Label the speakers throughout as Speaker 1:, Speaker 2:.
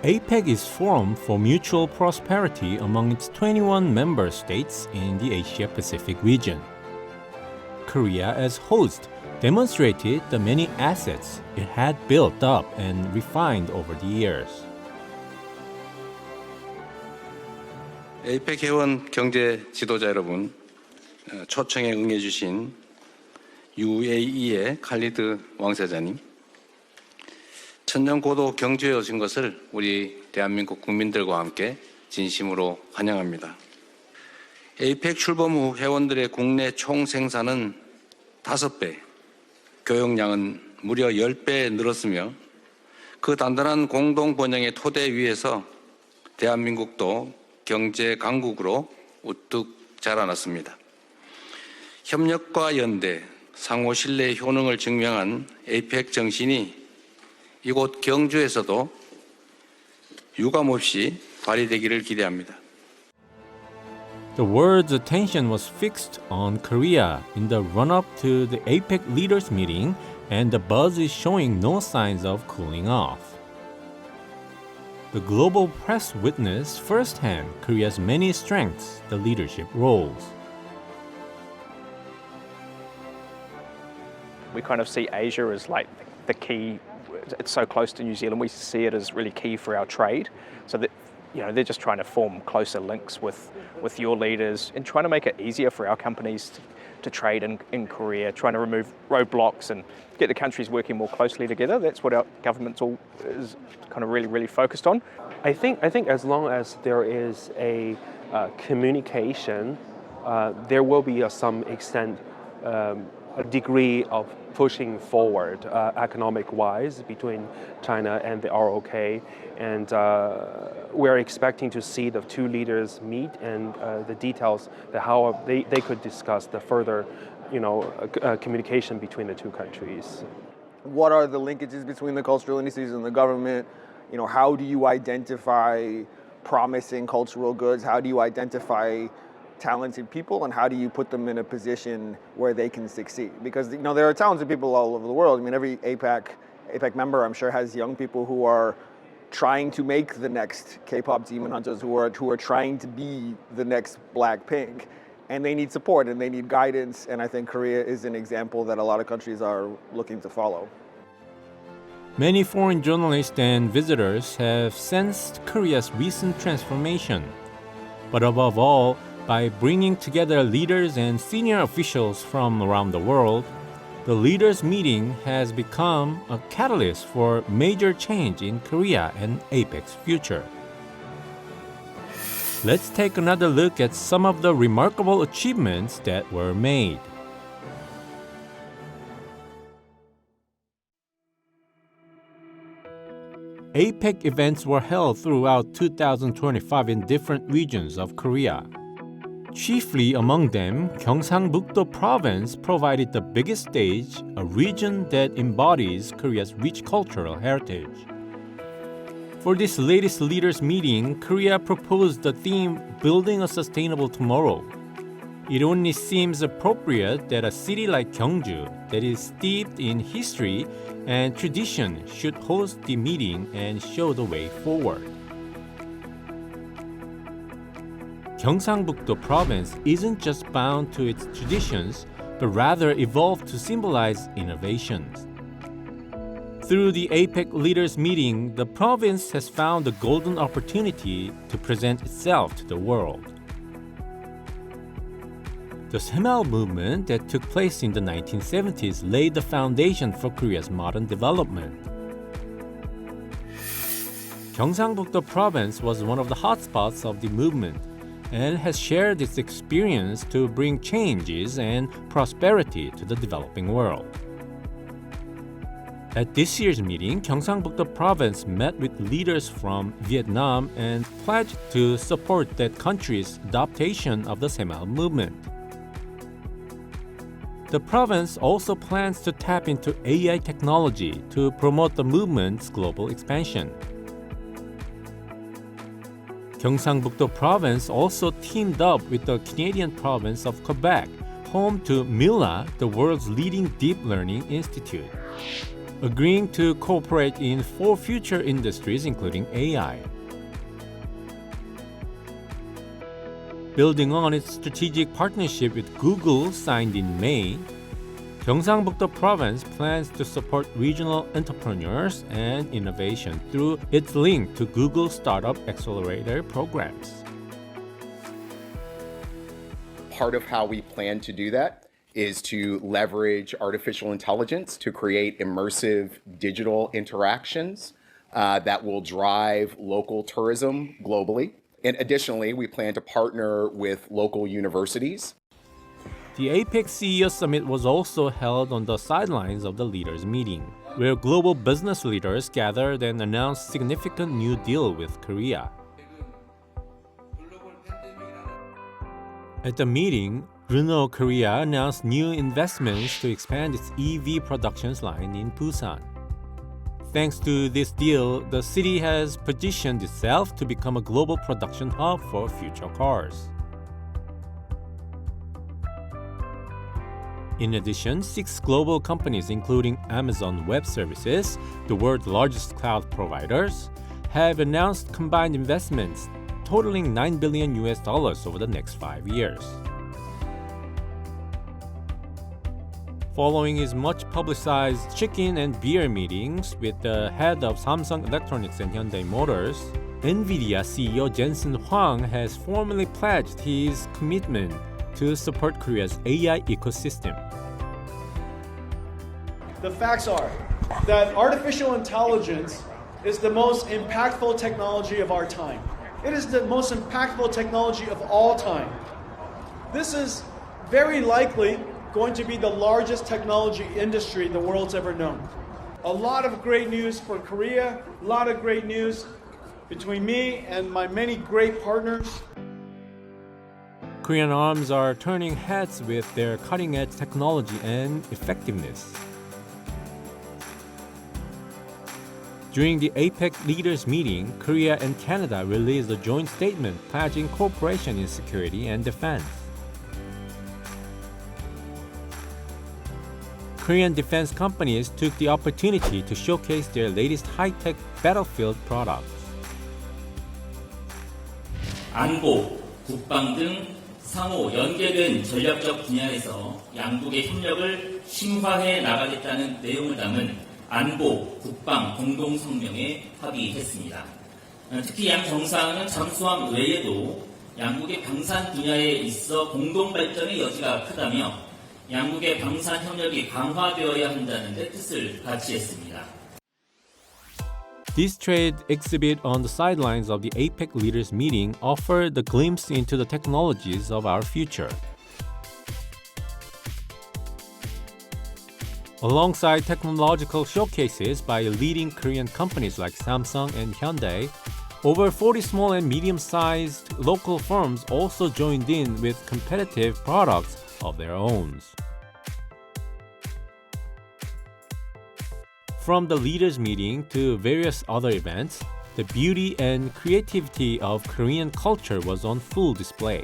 Speaker 1: APEC is formed for mutual prosperity among its 21 member states in the Asia-Pacific region. Korea as host demonstrated the many assets it had built up and refined over the years.
Speaker 2: 에이펙 회원 경제 지도자 여러분, 초청에 응해주신 UAE의 칼리드 왕세자님, 천년고도 경주에 오신 것을 우리 대한민국 국민들과 함께 진심으로 환영합니다. 에이펙 출범 후 회원들의 국내 총 생산은 5배, 교역량은 무려 10배 늘었으며 그 단단한 공동 번영의 토대 위에서 대한민국도 경제 강국으로 우뚝 자라났습니다. 협력과 연대, 상호 신뢰의 효능을 증명한 에이펙 정신이 이곳 경주에서도 유감없이 발휘되기를 기대합니다.
Speaker 1: The world's attention was fixed on Korea in the run-up to the APEC leaders meeting, and the buzz is showing no signs of cooling off. The global press witnessed firsthand Korea's many strengths, the leadership roles.
Speaker 3: We kind of see Asia as like the key. It's so close to New Zealand. We see it as really key for our trade. So that they're just trying to form closer links with your leaders and trying to make it easier for our companies to trade in Korea, trying to remove roadblocks and get the countries working more closely together. That's what our government's all is kind of really focused on.
Speaker 4: I think as long as there is a communication, there will be some extent a degree of pushing forward economic-wise between China and the ROK, and we're expecting to see the two leaders meet and the details that how they could discuss the further communication between the two countries.
Speaker 5: What are the linkages between the cultural industries and the government? How do you identify promising cultural goods? How do you identify talented people, and how do you put them in a position where they can succeed? Because there are talented people all over the world. I mean, every APEC member, I'm sure, has young people who are trying to make the next K-pop Demon Hunters, who are trying to be the next Blackpink, and they need support and they need guidance. And I think Korea is an example that a lot of countries are looking to follow.
Speaker 1: Many foreign journalists and visitors have sensed Korea's recent transformation, but above all, by bringing together leaders and senior officials from around the world, the leaders' meeting has become a catalyst for major change in Korea and APEC's future. Let's take another look at some of the remarkable achievements that were made. APEC events were held throughout 2025 in different regions of Korea. Chiefly among them, Gyeongsangbuk-do Province provided the biggest stage, a region that embodies Korea's rich cultural heritage. For this latest leaders' meeting, Korea proposed the theme Building a Sustainable Tomorrow. It only seems appropriate that a city like Gyeongju, that is steeped in history and tradition, should host the meeting and show the way forward. Gyeongsangbuk-do Province isn't just bound to its traditions, but rather evolved to symbolize innovations. Through the APEC leaders meeting, the province has found a golden opportunity to present itself to the world. The Saemal movement that took place in the 1970s laid the foundation for Korea's modern development. Gyeongsangbuk-do Province was one of the hotspots of the movement, and has shared its experience to bring changes and prosperity to the developing world. At this year's meeting, Gyeongsangbuk-do Province met with leaders from Vietnam and pledged to support that country's adoption of the Saemal movement. The province also plans to tap into AI technology to promote the movement's global expansion. Gyeongsangbuk-do Province also teamed up with the Canadian province of Quebec, home to MILA, the world's leading deep learning institute. agreeing to cooperate in 4 future industries including AI. Building on its strategic partnership with Google signed in May, Gyeongsangbuk-do Province plans to support regional entrepreneurs and innovation through its link to Google Startup Accelerator programs.
Speaker 6: Part of how we plan to do that is to leverage artificial intelligence to create immersive digital interactions that will drive local tourism globally. And additionally, we plan to partner with local universities.
Speaker 1: The APEC CEO Summit was also held on the sidelines of the leaders' meeting, where global business leaders gathered and announced significant new deal with Korea. At the meeting, Renault Korea announced new investments to expand its EV production line in Busan. Thanks to this deal, the city has positioned itself to become a global production hub for future cars. In addition, 6 global companies including Amazon Web Services, the world's largest cloud providers, have announced combined investments totaling $9 billion over the next 5 years. Following his much publicized chicken and beer meetings with the head of Samsung Electronics and Hyundai Motors, NVIDIA CEO Jensen Huang has formally pledged his commitment to support Korea's AI ecosystem.
Speaker 7: The facts are that artificial intelligence is the most impactful technology of our time. It is the most impactful technology of all time. This is very likely going to be the largest technology industry the world's ever known. A lot of great news for Korea, a lot of great news between me and my many great partners.
Speaker 1: Korean arms are turning heads with their cutting-edge technology and effectiveness. During the APEC leaders meeting, Korea and Canada released a joint statement pledging cooperation in security and defense. Korean defense companies took the opportunity to showcase their latest high-tech battlefield products.
Speaker 8: 안보, 국방 등 상호 연계된 전략적 분야에서 양국의 협력을 심화해 나가겠다는 내용을 담은 안보, 국방 공동성명에 합의했습니다. 특히 양 정상은 잠수함 외에도 양국의 방산 분야에 있어 공동 발전의 여지가 크다며 양국의 방산 협력이 강화되어야 한다는 데 뜻을 같이했습니다.
Speaker 1: This trade exhibit on the sidelines of the APEC leaders meeting offered a glimpse into the technologies of our future. Alongside technological showcases by leading Korean companies like Samsung and Hyundai, over 40 small and medium-sized local firms also joined in with competitive products of their own. From the leaders meeting to various other events, the beauty and creativity of Korean culture was on full display.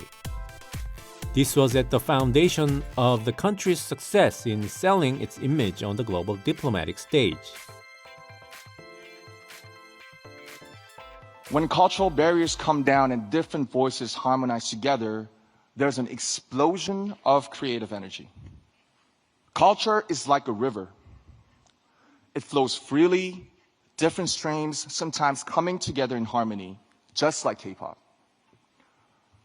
Speaker 1: This was at the foundation of the country's success in selling its image on the global diplomatic stage.
Speaker 9: When cultural barriers come down and different voices harmonize together, there's an explosion of creative energy. Culture is like a river. It flows freely, different streams sometimes coming together in harmony, just like K-pop.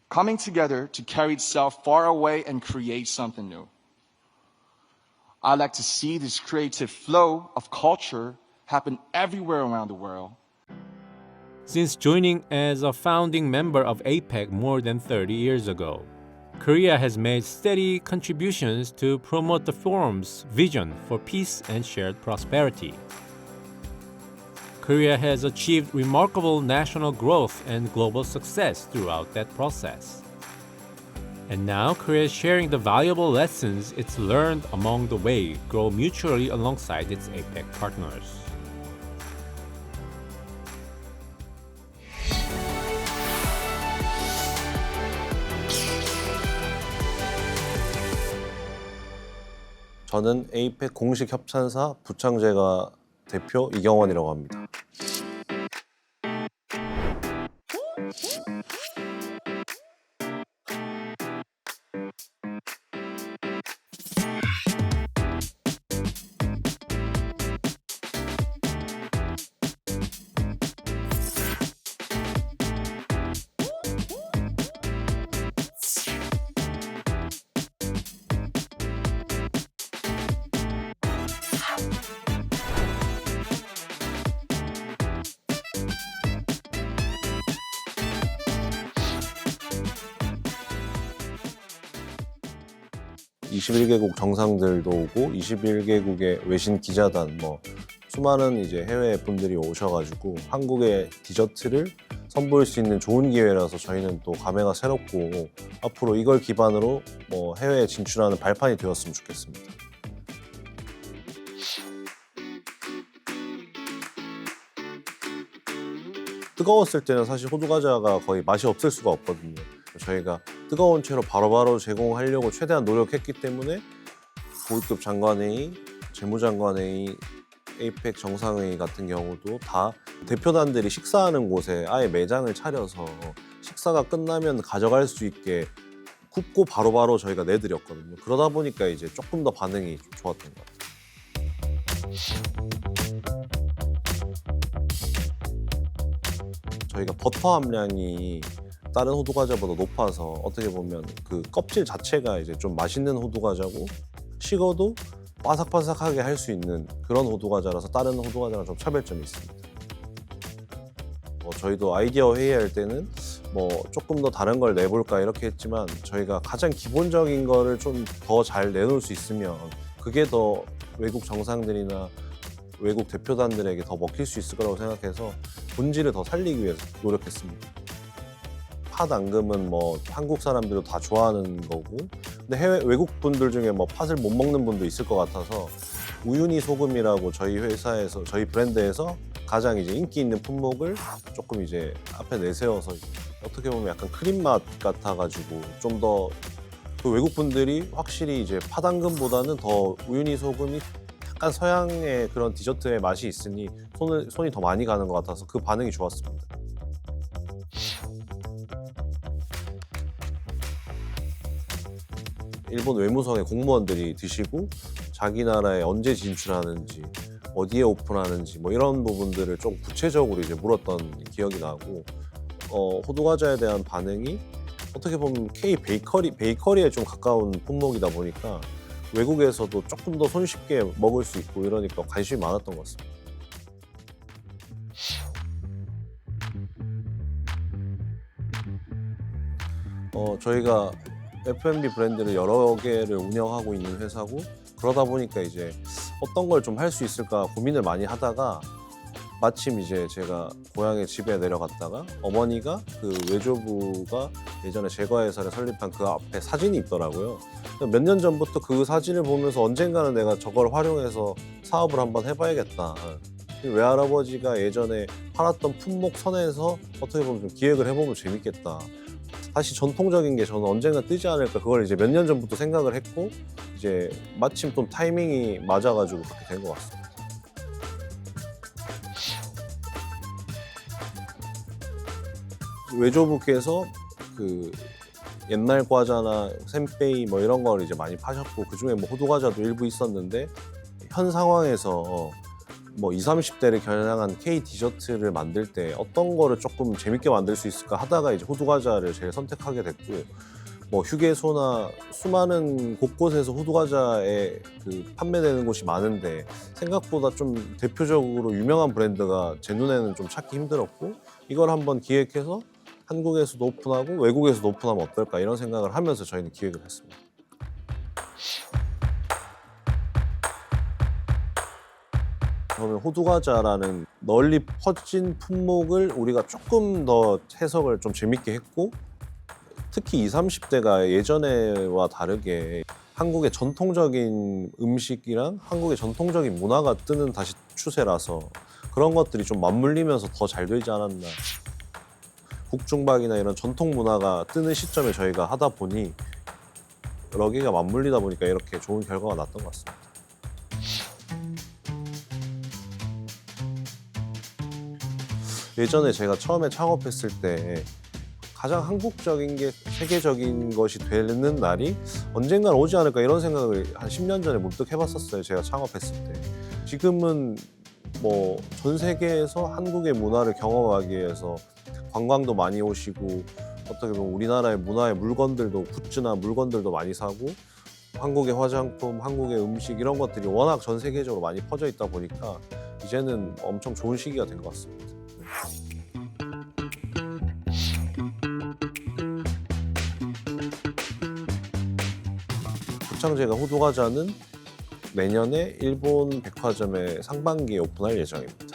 Speaker 9: Coming together to carry itself far away and create something new. I like to see this creative flow of culture happen everywhere around the world.
Speaker 1: Since joining as a founding member of APEC more than 30 years ago, Korea has made steady contributions to promote the forum's vision for peace and shared prosperity. Korea has achieved remarkable national growth and global success throughout that process. And now Korea is sharing the valuable lessons it's learned along the way grow mutually alongside its APEC partners.
Speaker 10: 저는 에이펙 공식 협찬사 부창제과 대표 이경원이라고 합니다. (21개국) 정상들도 오고 21개국의 외신 기자단 수많은 이제 해외 분들이 오셔가지고 한국의 디저트를 선보일 수 있는 좋은 기회라서 저희는 또 감회가 새롭고 앞으로 이걸 기반으로 해외에 진출하는 발판이 되었으면 좋겠습니다. 뜨거웠을 때는 사실 호두과자가 거의 맛이 없을 수가 없거든요. 저희가 뜨거운 채로 바로바로 제공하려고 최대한 노력했기 때문에 고위급 장관회의, 재무장관회의, 에이펙 정상회의 같은 경우도 다 대표단들이 식사하는 곳에 아예 매장을 차려서 식사가 끝나면 가져갈 수 있게 굽고 바로바로 저희가 내드렸거든요. 그러다 보니까 이제 조금 더 반응이 좀 좋았던 것 같아요. 저희가 버터 함량이 다른 호두과자보다 높아서 어떻게 보면 그 껍질 자체가 이제 좀 맛있는 호두과자고 식어도 바삭바삭하게 할 수 있는 그런 호두과자라서 다른 호두과자랑 좀 차별점이 있습니다. 저희도 아이디어 회의할 때는 조금 더 다른 걸 내볼까 이렇게 했지만 저희가 가장 기본적인 거를 좀 더 잘 내놓을 수 있으면 그게 더 외국 정상들이나 외국 대표단들에게 더 먹힐 수 있을 거라고 생각해서 본질을 더 살리기 위해서 노력했습니다. 팥 앙금은 한국 사람들도 다 좋아하는 거고 근데 외국 분들 중에 팥을 못 먹는 분도 있을 것 같아서 우유니 소금이라고 저희 회사에서 저희 브랜드에서 가장 이제 인기 있는 품목을 조금 이제 앞에 내세워서 어떻게 보면 약간 크림 맛 같아가지고 좀 더 그 외국 분들이 확실히 이제 팥 앙금보다는 더 우유니 소금이 약간 서양의 그런 디저트의 맛이 있으니 손이 더 많이 가는 것 같아서 그 반응이 좋았습니다. 일본 외무성의 공무원들이 드시고 자기 나라에 언제 진출하는지 어디에 오픈하는지 이런 부분들을 좀 구체적으로 이제 물었던 기억이 나고 호두과자에 대한 반응이 어떻게 보면 K 베이커리에 좀 가까운 품목이다 보니까 외국에서도 조금 더 손쉽게 먹을 수 있고 이러니까 관심이 많았던 것 같습니다. 저희가 F&B 브랜드를 여러 개를 운영하고 있는 회사고 그러다 보니까 이제 어떤 걸 좀 할 수 있을까 고민을 많이 하다가 마침 이제 제가 고향에 집에 내려갔다가 어머니가 그 외조부가 예전에 제과회사를 설립한 그 앞에 사진이 있더라고요. 몇 년 전부터 그 사진을 보면서 언젠가는 내가 저걸 활용해서 사업을 한번 해봐야겠다. 외할아버지가 예전에 팔았던 품목 선에서 어떻게 보면 좀 기획을 해보면 재밌겠다. 다시 전통적인 게 저는 언젠가 뜨지 않을까 그걸 이제 몇 년 전부터 생각을 했고 이제 마침 좀 타이밍이 맞아가지고 그렇게 된 것 같습니다. 외조부께서 그 옛날 과자나 샘페이 이런 걸 이제 많이 파셨고 그 중에 호두과자도 일부 있었는데 현 상황에서 20, 30대를 겨냥한 K 디저트를 만들 때 어떤 거를 조금 재밌게 만들 수 있을까 하다가 이제 호두과자를 제일 선택하게 됐고 휴게소나 수많은 곳곳에서 호두과자에 판매되는 곳이 많은데 생각보다 좀 대표적으로 유명한 브랜드가 제 눈에는 좀 찾기 힘들었고 이걸 한번 기획해서 한국에서도 오픈하고 외국에서도 오픈하면 어떨까 이런 생각을 하면서 저희는 기획을 했습니다. 저는 호두과자라는 널리 퍼진 품목을 우리가 조금 더 해석을 좀 재밌게 했고 특히 20, 30대가 예전에와 다르게 한국의 전통적인 음식이랑 한국의 전통적인 문화가 뜨는 다시 추세라서 그런 것들이 좀 맞물리면서 더 잘 되지 않았나. 국중박이나 이런 전통 문화가 뜨는 시점에 저희가 하다 보니 여러 개가 맞물리다 보니까 이렇게 좋은 결과가 났던 것 같습니다. 예전에 제가 처음에 창업했을 때 가장 한국적인 게 세계적인 것이 되는 날이 언젠간 오지 않을까 이런 생각을 한 10년 전에 문득 해봤었어요. 제가 창업했을 때. 지금은 뭐 전 세계에서 한국의 문화를 경험하기 위해서 관광도 많이 오시고 어떻게 보면 우리나라의 문화의 물건들도 굿즈나 물건들도 많이 사고 한국의 화장품, 한국의 음식 이런 것들이 워낙 전 세계적으로 많이 퍼져 있다 보니까 이제는 엄청 좋은 시기가 된 것 같습니다. 곱창제가 호두과자는 내년에 일본 백화점에 상반기에 오픈할 예정입니다.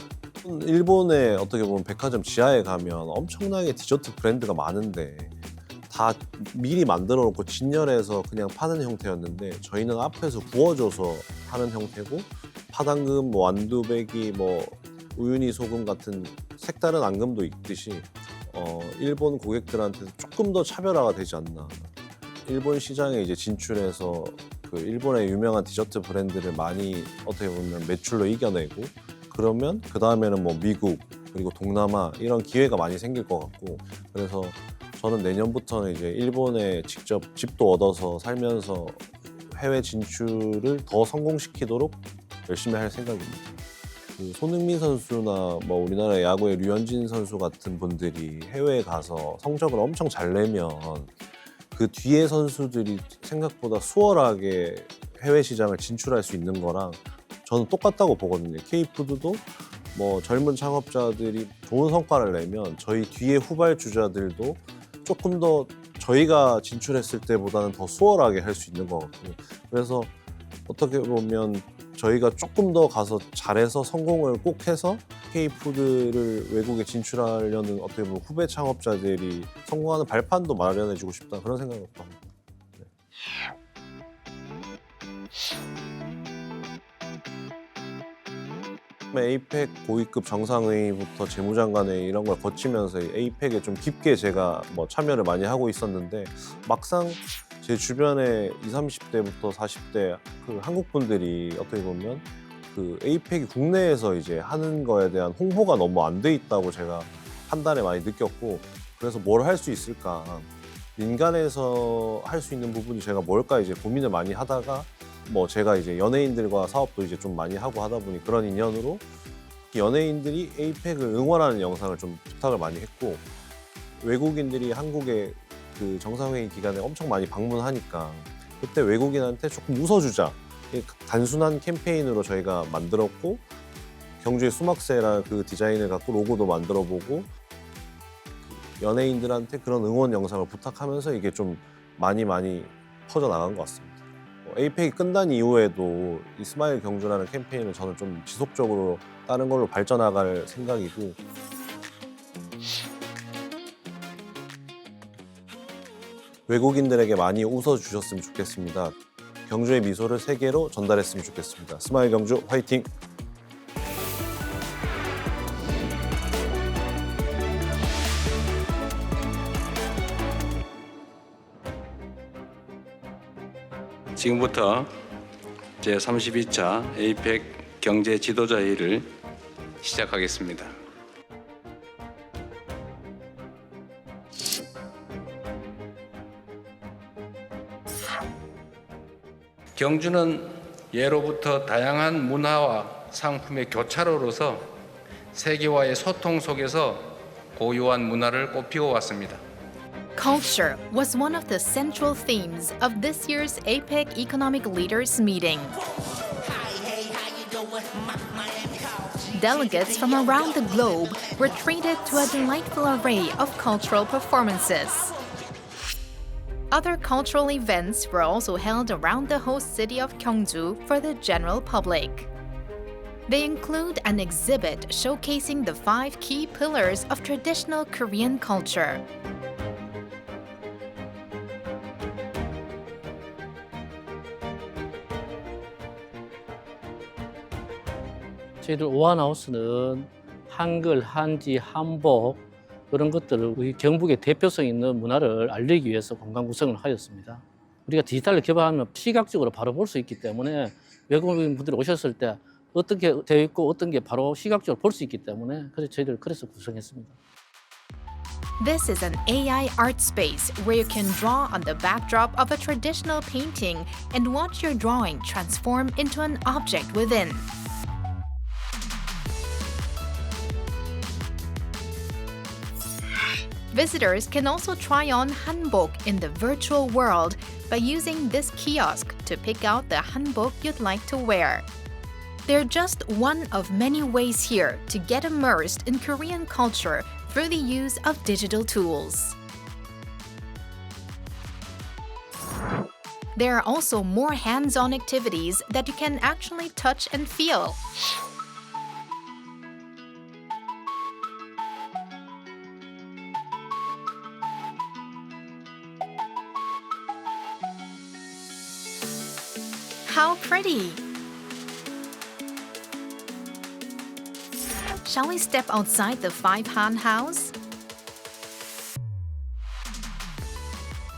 Speaker 10: 일본의 어떻게 보면 백화점 지하에 가면 엄청나게 디저트 브랜드가 많은데 다 미리 만들어 놓고 진열해서 그냥 파는 형태였는데 저희는 앞에서 구워줘서 하는 형태고 파당금, 뭐 완두배기, 뭐 우유니 소금 같은 색다른 앙금도 있듯이 일본 고객들한테 조금 더 차별화가 되지 않나. 일본 시장에 이제 진출해서 그 일본의 유명한 디저트 브랜드를 많이 어떻게 보면 매출로 이겨내고 그러면 그 다음에는 뭐 미국 그리고 동남아 이런 기회가 많이 생길 것 같고 그래서 저는 내년부터는 이제 일본에 직접 집도 얻어서 살면서 해외 진출을 더 성공시키도록 열심히 할 생각입니다. 그 손흥민 선수나 뭐 우리나라 야구의 류현진 선수 같은 분들이 해외에 가서 성적을 엄청 잘 내면 그 뒤에 선수들이 생각보다 수월하게 해외 시장을 진출할 수 있는 거랑 저는 똑같다고 보거든요. K푸드도 뭐 젊은 창업자들이 좋은 성과를 내면 저희 뒤에 후발주자들도 조금 더 저희가 진출했을 때보다는 더 수월하게 할 수 있는 것 같고 그래서 어떻게 보면 저희가 조금 더 가서 잘해서 성공을 꼭 해서 K푸드를 외국에 진출하려는 어떻게 보면 후배 창업자들이 성공하는 발판도 마련해주고 싶다 그런 생각을 합니다. 에이펙 고위급 정상회의부터 재무장관회의 이런 걸 거치면서 에이펙에 좀 깊게 제가 뭐 참여를 많이 하고 있었는데 막상 제 주변에 20, 30대부터 40대 그 한국 분들이 어떻게 보면 그 에이펙이 국내에서 이제 하는 거에 대한 홍보가 너무 안 돼 있다고 제가 한 달에 많이 느꼈고 그래서 뭘 할 수 있을까 민간에서 할 수 있는 부분이 제가 뭘까 이제 고민을 많이 하다가 뭐 제가 이제 연예인들과 사업도 이제 좀 많이 하고 하다 보니 그런 인연으로 연예인들이 에이펙을 응원하는 영상을 좀 부탁을 많이 했고 외국인들이 한국에 그 정상회의 기간에 엄청 많이 방문하니까 그때 외국인한테 조금 웃어주자 단순한 캠페인으로 저희가 만들었고 경주의 수막세라 그 디자인을 갖고 로고도 만들어보고 연예인들한테 그런 응원 영상을 부탁하면서 이게 좀 많이 퍼져나간 것 같습니다. 에이펙이 끝난 이후에도 이 스마일 경주라는 캠페인을 저는 좀 지속적으로 다른 걸로 발전나갈 생각이고 외국인들에게 많이 웃어주셨으면 좋겠습니다. 경주의 미소를 세계로 전달했으면 좋겠습니다. 스마일 경주 화이팅!
Speaker 2: 지금부터 제32차 에이펙 경제 지도자 회의를 시작하겠습니다. 경주는 예로부터 다양한 문화와 상품의 교차로로서 세계와의 소통 속에서 고유한 문화를 꽃피워 왔습니다.
Speaker 11: Culture was one of the central themes of this year's APEC Economic Leaders Meeting. Delegates from around the globe were treated to a delightful array of cultural performances. Other cultural events were also held around the host city of Gyeongju for the general public. They include an exhibit showcasing the 5 key pillars of traditional Korean culture.
Speaker 12: 저희들 오한하우스는 한글, 한지, 한복 그런 것들을 우리 경북의 대표성 있는 문화를 알리기 위해서 공간 구성을 하였습니다. 우리가 디지털을 개발하면 시각적으로 바로 볼 수 있기 때문에 외국인 분들이 오셨을 때 어떤 게 되어 있고 어떤 게 바로 시각적으로 볼 수 있기 때문에 그래서 저희들 그래서 구성했습니다.
Speaker 11: This is an AI art space where you can draw on the backdrop of a traditional painting and watch your drawing transform into an object within. Visitors can also try on hanbok in the virtual world by using this kiosk to pick out the hanbok you'd like to wear. They're just one of many ways here to get immersed in Korean culture through the use of digital tools. There are also more hands-on activities that you can actually touch and feel. How pretty! Shall we step outside the Five-Han House?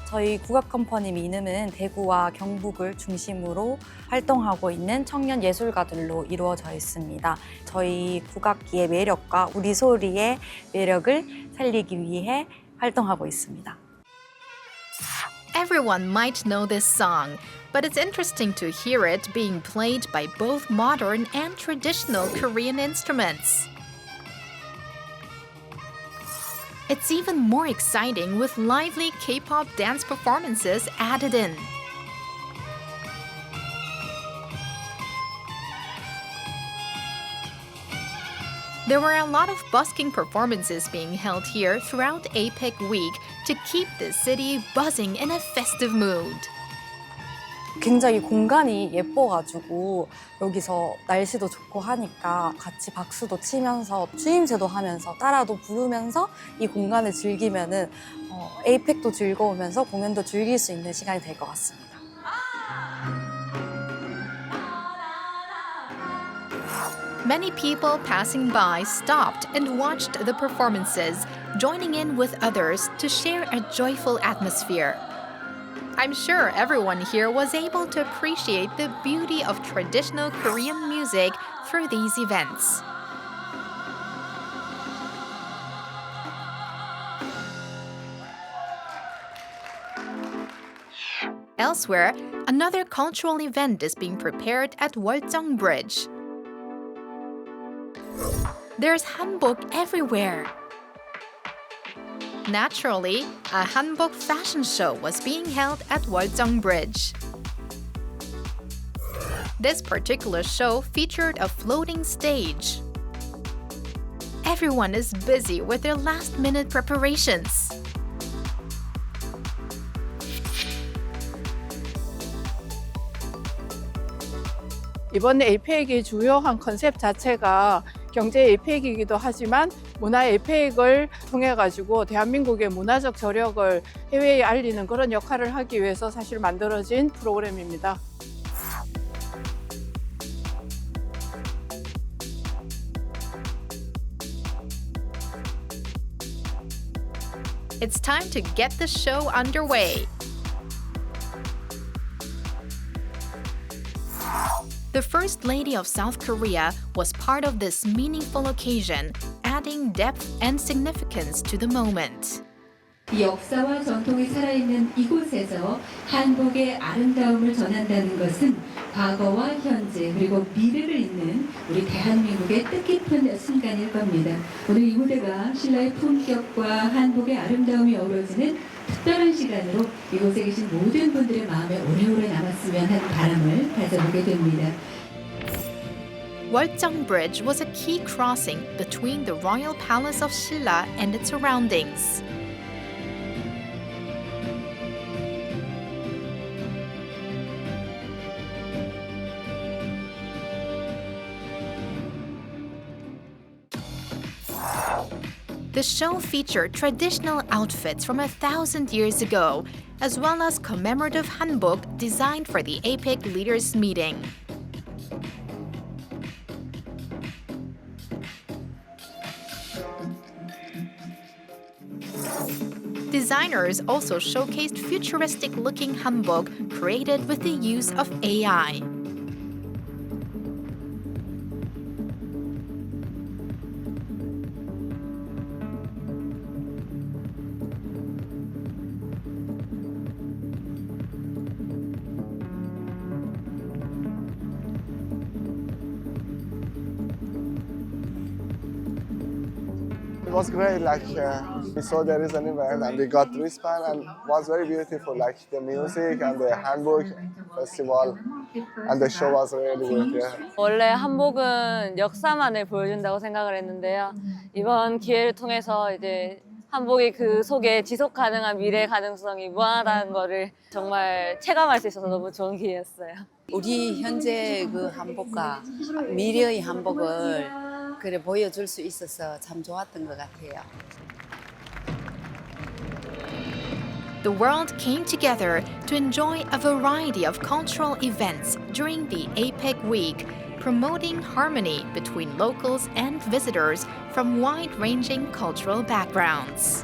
Speaker 13: 저희 국악컴퍼니 미능은 대구와 경북을 중심으로 활동하고 있는 청년 예술가들로 이루어져 있습니다. 저희 국악기의 매력과 우리 소리의 매력을 살리기 위해 활동하고 있습니다.
Speaker 11: Everyone might know this song, but it's interesting to hear it being played by both modern and traditional Korean instruments. It's even more exciting with lively K-pop dance performances added in. There were a lot of busking performances being held here throughout APEC week to keep the city buzzing in a festive mood.
Speaker 13: 굉장히 공간이 예뻐가지고 여기서 날씨도 좋고 하니까 같이 박수도 치면서 추임새도 하면서 따라도 부르면서 이 공간을 즐기면은 에이펙도 즐거우면서 공연도 즐길 수 있는 시간이 될 것 같습니다.
Speaker 11: Many people passing by stopped and watched the performances, joining in with others to share a joyful atmosphere. I'm sure everyone here was able to appreciate the beauty of traditional Korean music through these events. Elsewhere, another cultural event is being prepared at Waljeong Bridge. There's hanbok everywhere. Naturally, a hanbok fashion show was being held at Waljeong Bridge. This particular show featured a floating stage. Everyone is busy with their last-minute preparations.
Speaker 14: 이번 에이펙의 주요한 컨셉 자체가 경제 에이펙이기도 하지만 문화 에이펙을 통해 가지고 대한민국의 문화적 저력을 해외에 알리는 그런 역할을 하기 위해서 사실 만들어진 프로그램입니다.
Speaker 11: It's time to get the show underway. The First Lady of South Korea was part of this meaningful occasion, adding depth and significance to the moment.
Speaker 15: 역사와 전통이 살아있는 이곳에서 한복의 아름다움을 전한다는 것은 과거와 현재 그리고 미래를 잇는 우리 대한민국의 뜻깊은 순간일 겁니다. 오늘 이 무대가 신라의 품격과 한복의 아름다움이 어우러지는 특별한 시간으로 이곳에 계신 모든 분들의 마음에 오래오래 남았으면 하는 바람을 가져보게 됩니다.
Speaker 11: Waljeong Bridge was a key crossing between the royal palace of Silla and its surroundings. The show featured traditional outfits from 1,000 years ago, as well as commemorative hanbok designed for the APEC leaders' meeting. Designers also showcased futuristic-looking hanbok created with the use of AI.
Speaker 16: was great. Like we saw there is an event and we got the wristband and was very beautiful. Like the music and the Hanbok festival and the show was really good. Yeah.
Speaker 17: 원래 한복은 역사만을 보여준다고 생각을 했는데요. 이번 기회를 통해서 이제 한복이 그 속에 지속 가능한 미래 가능성이 무한하다는 거를 정말 체감할 수 있어서 너무 좋은 기회였어요.
Speaker 18: 우리 현재 그 한복과 미래의 한복을 그래 보여줄 수 있어서 참 좋았던 것 같아요.
Speaker 11: The world came together to enjoy a variety of cultural events during the APEC week, promoting harmony between locals and visitors from wide-ranging cultural backgrounds.